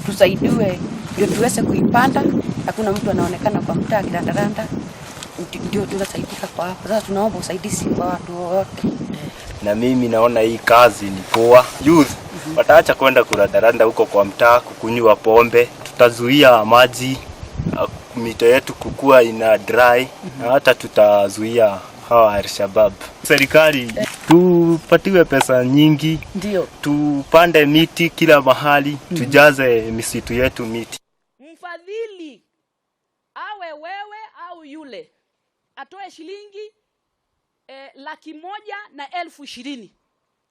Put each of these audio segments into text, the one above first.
Tusaidiwe ndio tuweze kuipanda. Hakuna mtu anaonekana kwa mtaa kirandaranda, ndio tunasaidika kwa hapa. Sasa tunaomba usaidizi kwa watu wote. Na mimi naona hii kazi ni poa. Youth wataacha kwenda kurandaranda huko kwa mtaa kukunywa pombe. Tutazuia maji, mito yetu kukua ina dry, na hata tutazuia hawa Al-Shabaab. Serikali tupatiwe pesa nyingi, ndio tupande miti kila mahali, tujaze misitu yetu miti. Mfadhili awe wewe au yule atoe shilingi 120,000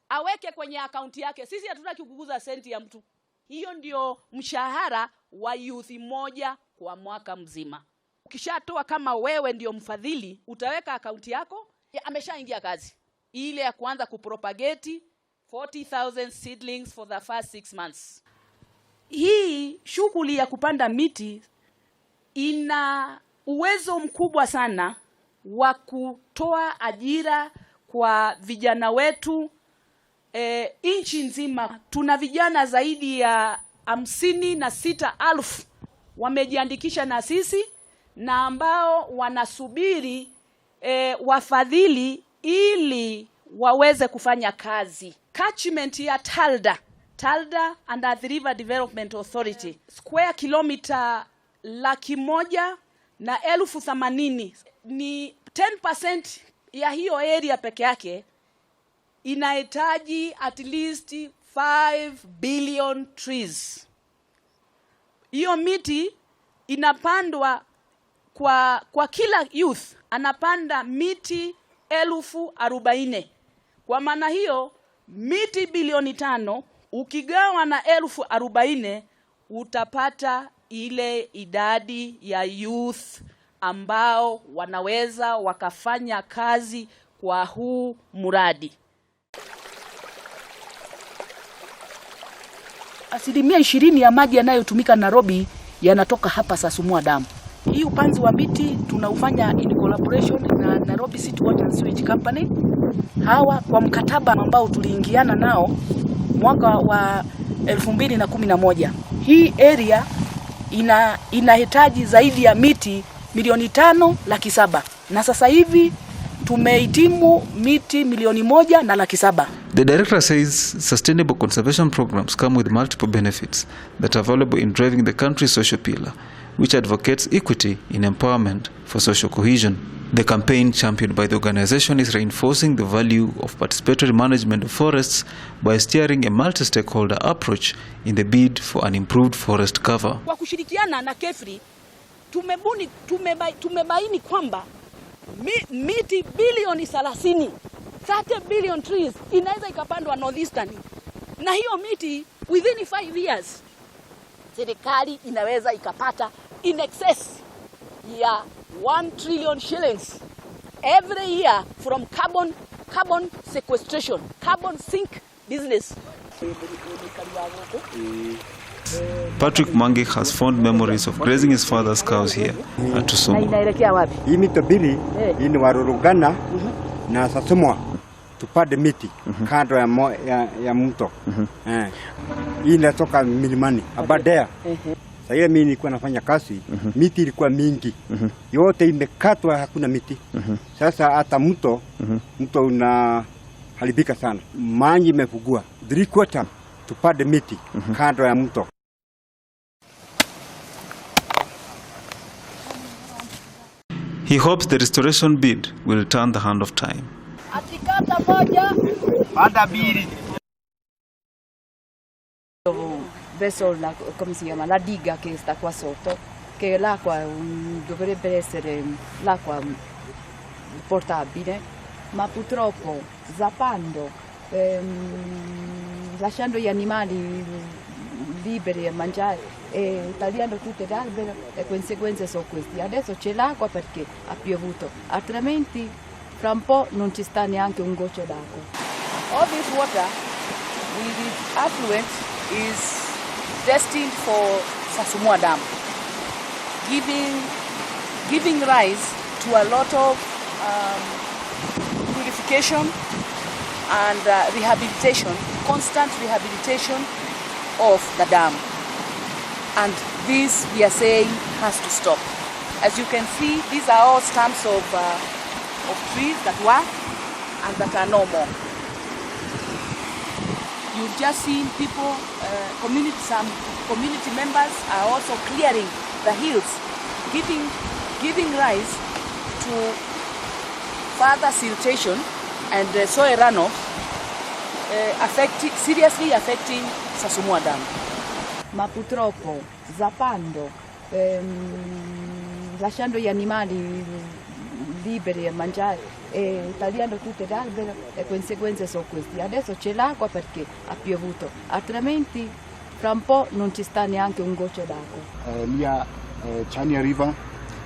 aweke kwenye akaunti yake. Sisi hatutaki kuguza senti ya mtu. Hiyo ndio mshahara wa youth moja kwa mwaka mzima. Ukishatoa kama wewe ndio mfadhili, utaweka akaunti yako, ameshaingia kazi. Ile ya kuanza kupropagate 40,000 seedlings for the first 6 months. Hii shughuli ya kupanda miti ina uwezo mkubwa sana wa kutoa ajira kwa vijana wetu nchi nzima. Tuna vijana zaidi ya 56,000 wamejiandikisha na sisi, na ambao wanasubiri wafadhili ili waweze kufanya kazi. Catchment ya Talda and Athi River Development Authority, square kilometer 180,080 ni 10% ya hiyo area peke yake. Inahitaji at least 5 billion trees. Hiyo miti inapandwa kwa kila youth anapanda miti 40,000. Kwa maana hiyo miti bilioni 5 ukigawa na 40,000 utapata ile idadi ya youth ambao wanaweza wakafanya kazi kwa huu mradi. 20% ya maji yanayotumika Nairobi yanatoka hapa Sasumua Dam. Hii upanzi wa miti tunaufanya in collaboration na Nairobi City Water and Sewage Company. Hawa kwa mkataba ambao tuliingiana nao mwaka wa 2011. Hii area inahitaji zaidi ya miti milioni 5,700,000. Na sasa hivi tumehitimu miti milioni 1,700,000. The director says sustainable conservation programs come with multiple benefits that are available in driving the country's social pillar, which advocates equity in empowerment for social cohesion. The campaign championed by the organization is reinforcing the value of participatory management of forests by steering a multi-stakeholder approach in the bid for an improved forest cover. Kwa kushirikiana na KEFRI tumebaini kwamba miti bilioni 30 billion trees inaweza ikapandwa northeastern, na hiyo miti within 5 years serikali inaweza ikapata in excess ya 1 trillion shillings every year from carbon sequestration, carbon sink business. Patrick Mange has fond memories of grazing his father's cows here at Tusumo. Inaelekea wapi? Hii mito mbili hii ni Warurugana na Sasumua. Tupande miti kando ya mto. Hii inatoka milimani Abadea. Sasa mimi nilikuwa nafanya kazi, miti ilikuwa mingi. Yote imekatwa, hakuna miti. Sasa hata mto unaharibika sana. Maji imefugua. 3/4 tupande miti kando ya mto. He hopes the restoration bid will return the hand of time. Atikata moja, Panda bili. Verso come si chiama, la diga che sta qua sotto, che l'acqua dovrebbe essere l'acqua portabile, ma purtroppo zappando, lasciando gli animali liberi a mangiare e tagliando tutte le alberi, le conseguenze sono queste. Adesso c'è l'acqua perché ha piovuto, altrimenti fra un po' non ci sta neanche un goccio d'acqua. All this water with its affluent is destined for Sasumua Dam, giving rise to a lot of purification and rehabilitation, constant rehabilitation of the dam. And this, we are saying, has to stop. As you can see, these are all stumps of trees that were and that are no more. You've just seen people, some community members are also clearing the hills, giving rise to further siltation and soil runoff, seriously affecting Sasumua Dam. Ma purtroppo zappando, lasciando gli animali liberi a mangiare e tagliando tutte le alberi, le conseguenze sono queste. Adesso c'è l'acqua perché ha piovuto, altrimenti fra un po' non ci sta neanche un goccio d'acqua. Near Chania River,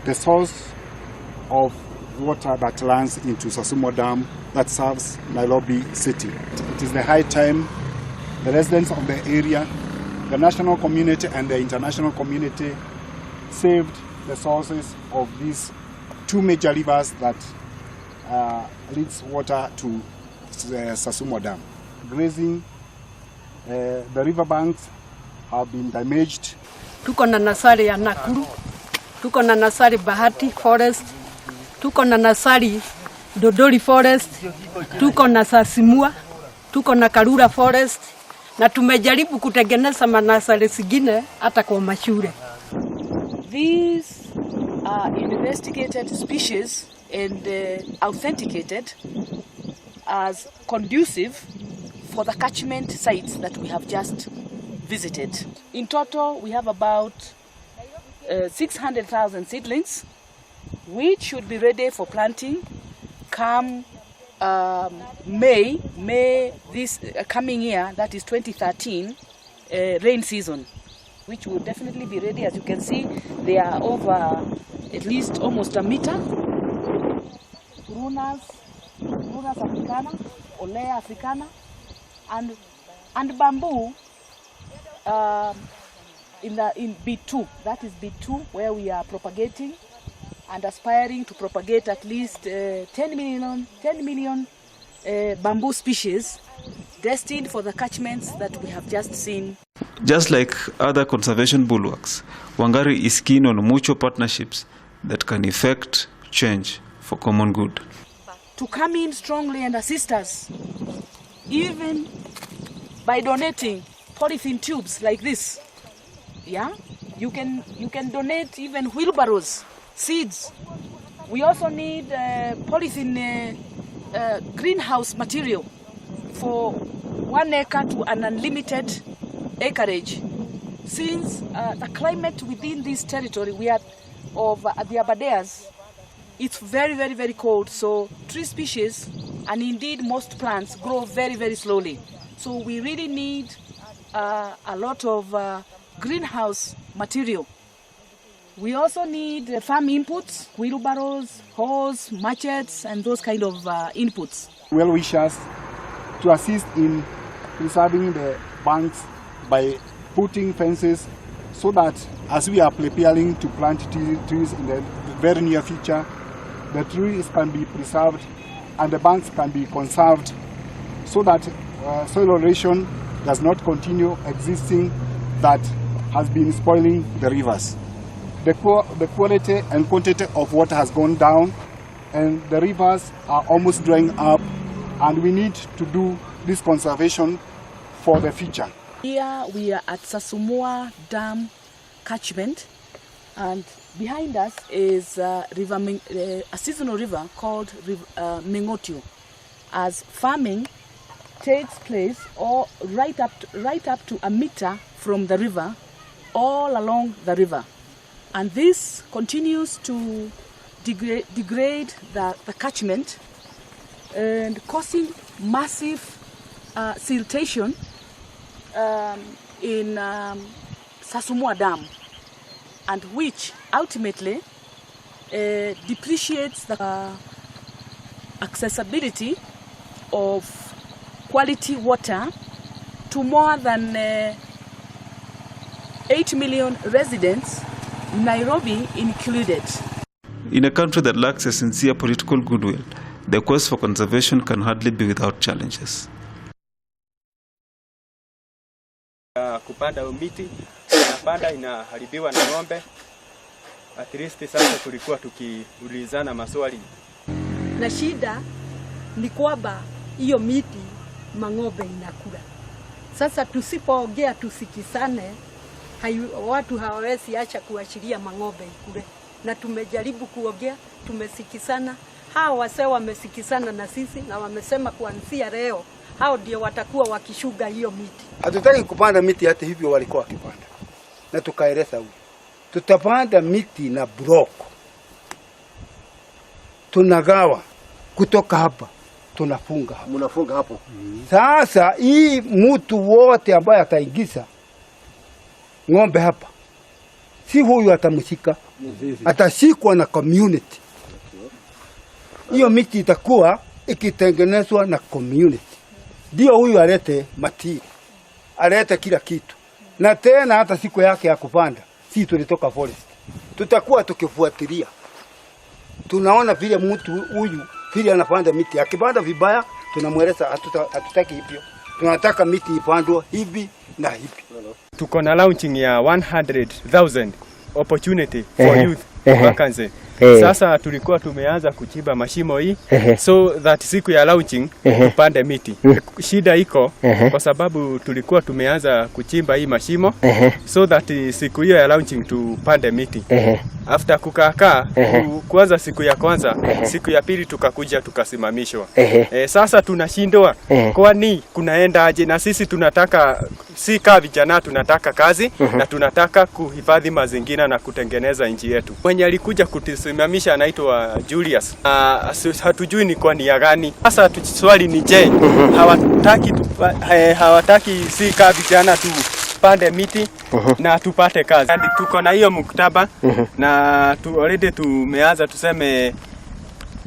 the source of water that lands into Sasumua Dam that serves Nairobi City. It is the high time the residents of the area, the national community and the international community saved the sources of these two major rivers that leads water to Sasumua Dam. Grazing, the riverbanks have been damaged. Tuko na nasari ya Nakuru, tuko na nasari Bahati Forest, tuko na nasari Dodoli Forest, tuko na Sasimua, tuko na Karura Forest, na tumejaribu kutengeneza manasari zingine hata kwa mashule. These are investigated species and authenticated as conducive for the catchment sites that we have just visited. In total, we have about 600,000 seedlings, which should be ready for planting come May this coming year, that is 2013, rain season, which will definitely be ready. As you can see, they are over at least almost a meter. Runas africana, Olea africana, and bamboo in B2. That is B2, where we are propagating and aspiring to propagate at least 10 million bamboo species destined for the catchments that we have just seen. Just like other conservation bulwarks, Wangari is keen on mutual partnerships that can effect change for common good. To come in strongly and assist us, even by donating polythene tubes like this. Yeah, you can donate even wheelbarrows, seeds. We also need polythene greenhouse material for 1 acre to an unlimited acreage. Since the climate within this territory, we are of the Aberdares, it's very, very, very cold. So tree species and indeed most plants grow very, very slowly. So we really need a lot of greenhouse material. We also need farm inputs, wheelbarrows, hoes, machetes, and those kind of inputs. Well wishers to assist in preserving the banks by putting fences so that as we are preparing to plant trees in the very near future, the trees can be preserved and the banks can be conserved so that soil erosion does not continue existing that has been spoiling the rivers. The quality and quantity of water has gone down and the rivers are almost drying up, and we need to do this conservation for the future. Here we are at Sasumua Dam catchment, and behind us is a seasonal river called Mingotio. As farming takes place right up to a meter from the river, all along the river. And this continues to degrade the catchment and causing massive siltation in Sasumua Dam, and which ultimately depreciates the accessibility of quality water to more than 8 million residents, Nairobi included. In a country that lacks a sincere political goodwill, the quest for conservation can hardly be without challenges. Kupanda miti tunapanda inaharibiwa na ng'ombe. At least sasa tulikuwa tukiulizana maswali. Na shida ni kwamba hiyo miti mang'ombe inakula. Sasa tusipoongea tusikisane, watu hawawezi acha kuashiria mang'ombe ikule. Na tumejaribu kuongea, tumesikisana. Hao wase wamesikisana na sisi na wamesema kuanzia leo hao ndio watakuwa wakishuga hiyo miti. Hatutaki kupanda miti hata hivyo walikuwa wakipanda. Na tukaeleza huko. Tutapanda miti na broko. Tunagawa kutoka hapa. Tunafunga hapo. Mnafunga hapo. Sasa hii mtu wote ambaye ataingiza ng'ombe hapa, si huyu atamshika. Atashikwa na community. Hiyo miti itakuwa ikitengenezwa na community. Ndio huyu alete matiri. Alete kila kitu. Na tena hata siku yake ya kupanda, si tulitoka forest. Tutakuwa tukifuatilia. Tunaona vile mtu huyu vile anapanda miti. Akipanda vibaya tunamweleza hatutaki hivyo. Tunataka miti ipandwe hivi na hivi. Tuko na launching ya 100,000 opportunity for youth vacancy. Sasa tulikuwa tumeanza kuchimba mashimo hii so that siku ya launching tupande miti. Shida iko kwa sababu tulikuwa tumeanza kuchimba hii mashimo so that siku hiyo ya launching tupande miti. After kukaa kuanza siku ya kwanza, siku ya pili tukakuja tukasimamishwa. Sasa tunashindwa kwani kunaenda aje, na sisi tunataka si kama vijana tunataka kazi na tunataka kuhifadhi mazingira na kutengeneza nchi yetu. Mwenye alikuja kutusimamisha anaitwa Julius. Hatujui ni kwa nia gani. Sasa swali ni je, hawataki si kama vijana tupande miti na tupate kazi. And tuko na hiyo muktaba na already tumeanza tuseme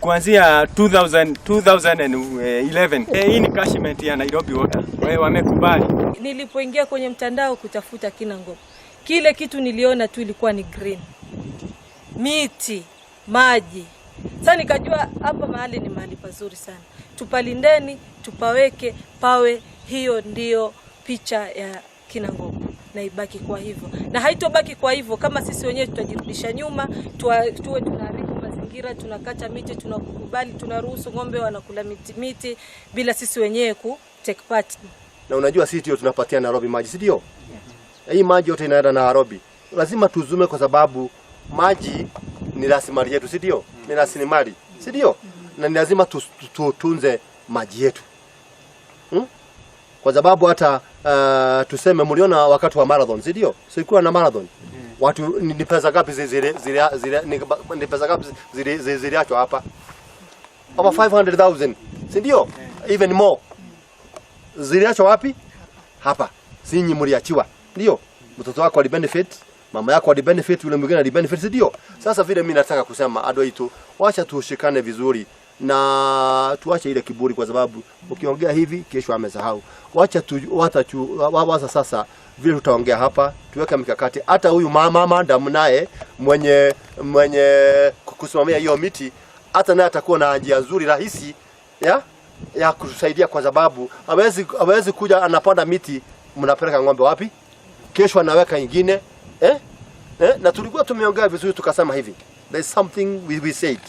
kuanzia 2011. Hii ni catchment ya Nairobi Water. Wamekubali. Nilipoingia kwenye mtandao kutafuta Kinangop, kile kitu niliona tu ilikuwa ni green. Miti, maji. Sasa nikajua hapa mahali ni mahali pazuri sana. Tupalindeni, tupaweke, pawe, hiyo ndio picha ya Kinangop. Na ibaki kwa hivyo. Na haitobaki kwa hivyo kama sisi wenyewe tutajirudisha nyuma, tuwe tunaharibu mazingira, tunakata miti, tunakubali, tunaruhusu ng'ombe wanakula miti bila sisi wenyewe ku take part. Na unajua sisi ndio tunapatia Nairobi maji, si ndio? Hii maji yote inaenda na Nairobi. Lazima tuzume kwa sababu maji ni rasilimali yetu, si ndio? Ni rasilimali, si ndio? Na ni lazima tutunze maji yetu. Kwa sababu hata tuseme mliona wakati wa marathon, si ndio? Sikuwa na marathon. Watu ni pesa ngapi ni pesa ngapi ziliachwa hapa? Over 500,000, si ndio? Even more. Ziliachwa wapi? Hapa. Sinyi mliachiwa, ndio? Mtoto wako ali benefit, mama yako ali benefit, yule mwingine ali benefit, ndio? Sasa vile mimi nataka kusema ado itu, wacha tushikane vizuri na tuache ile kiburi, kwa sababu ukiongea hivi kesho amesahau. Wacha sasa vile tutaongea hapa, tuweke mikakati. Hata huyu mama ndamu naye mwenye kusimamia hiyo miti, hata naye atakuwa na njia nzuri rahisi ya kutusaidia, kwa sababu hawezi kuja anapanda miti mnapeleka ng'ombe wapi? Kesho anaweka nyingine. Na tulikuwa tumeongea vizuri tukasema hivi. There's something we said.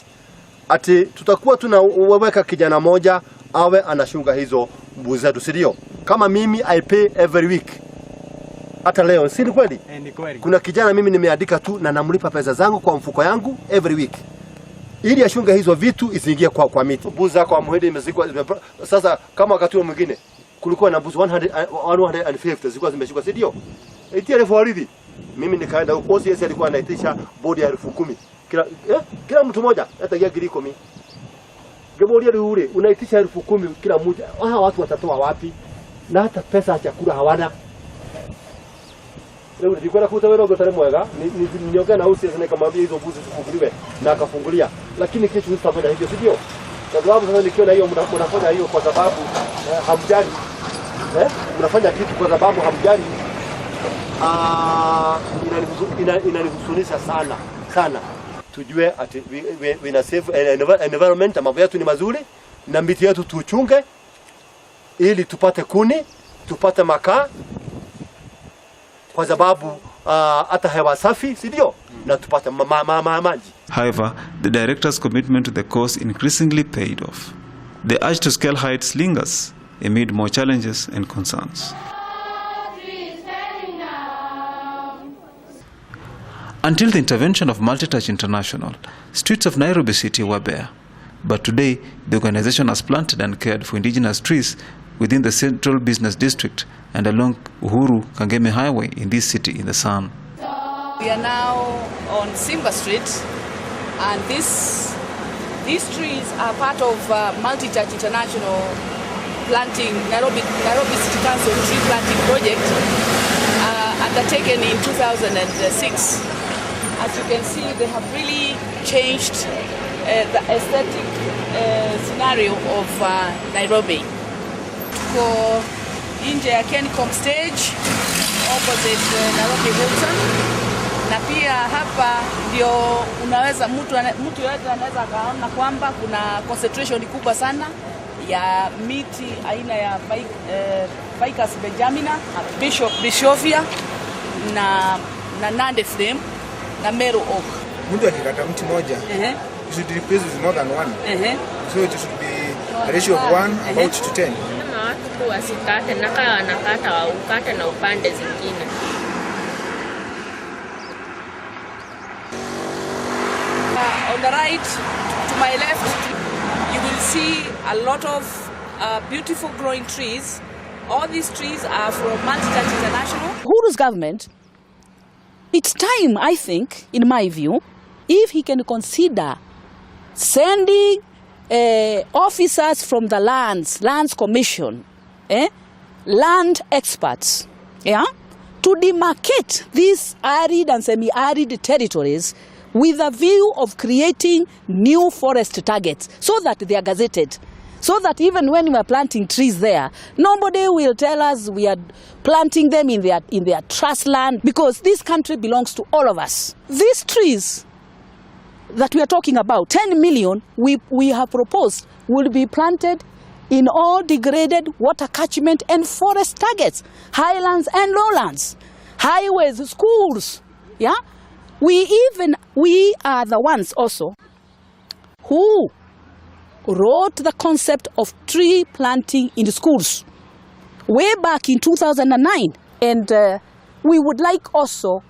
Ati tutakuwa tunaweka kijana moja awe anashunga hizo mbuzi zetu, si ndio? Kama mimi I pay every week. Hata leo si ni kweli? Ni kweli. Kuna kijana mimi nimeandika tu na namlipa pesa zangu kwa mfuko yangu every week. Ili ashunge hizo vitu isiingie kwa miti. Mbuzi zako amhedi imezikwa. Sasa kama wakati mwingine kulikuwa na mbuzi 150 zilikuwa zimeshikwa, si ndio? Eti elfu aridhi. Mimi nikaenda huko, OCS alikuwa anaitisha bodi ya 10,000. Kila mtu mmoja hata ya giri 10. Gebodi ya ule unaitisha 10,000 kila mmoja. Hawa watu watatoa wapi? Na hata pesa ya chakula hawana. Leo nilikuwa nakuta wewe rogo tarehe mwega, niongea na OCS nikamwambia hizo mbuzi zifunguliwe na akafungulia. Lakini kitu tutafanya hivyo, si ndio? Kwa sababu sasa nikiona hiyo mnafanya hiyo kwa sababu hamjali. Mnafanya kitu kwa sababu hamjali. Inanihusunisha sana. Tujue ati we na save environment, mambo yetu ni mazuri na miti yetu tuchunge ili tupate kuni, tupate makaa, kwa sababu hata hewa safi, si ndio? Na tupate maji. However, the director's commitment to the cause increasingly paid off. The urge to scale heights lingers amid more challenges and concerns. Until the intervention of Multitouch International, streets of Nairobi City were bare. But today, the organization has planted and cared for indigenous trees within the central business district and along Uhuru Kangeme Highway in this city in the sun. We are now on Simba Street, and these trees are part of Multitouch International planting, Nairobi City Council tree planting project undertaken in 2006. As you can see, they have really changed the aesthetic scenario of Nairobi. Tuko nje ya Kencom stage opposite Nairobi Hilton, na pia hapa ndio unaweza mtu yote anaweza kaona kwamba kuna concentration kubwa sana ya miti aina ya Ficus benjamina, Bishovia na Nande frame na Meru oak. Mtu akikata mti moja, you should replace with more than one. So it should be a ratio of 1 about to 10. Kama watu wasikate na kama wanakata ukate na upande zingine. On the right, to my left, you will see a lot of beautiful growing trees. All these trees are from Multitouch International. Uhuru's government, it's time, I think, in my view, if he can consider sending officers from the Lands Commission, land experts, to demarcate these arid and semi-arid territories with a view of creating new forest targets so that they are gazetted. So that even when we are planting trees there, nobody will tell us we are planting them in their trust land, because this country belongs to all of us. These trees that we are talking about, 10 million, we have proposed will be planted in all degraded water catchment and forest targets, highlands and lowlands, highways, schools. Yeah, we are the ones also who wrote the concept of tree planting in the schools way back in 2009, and we would like also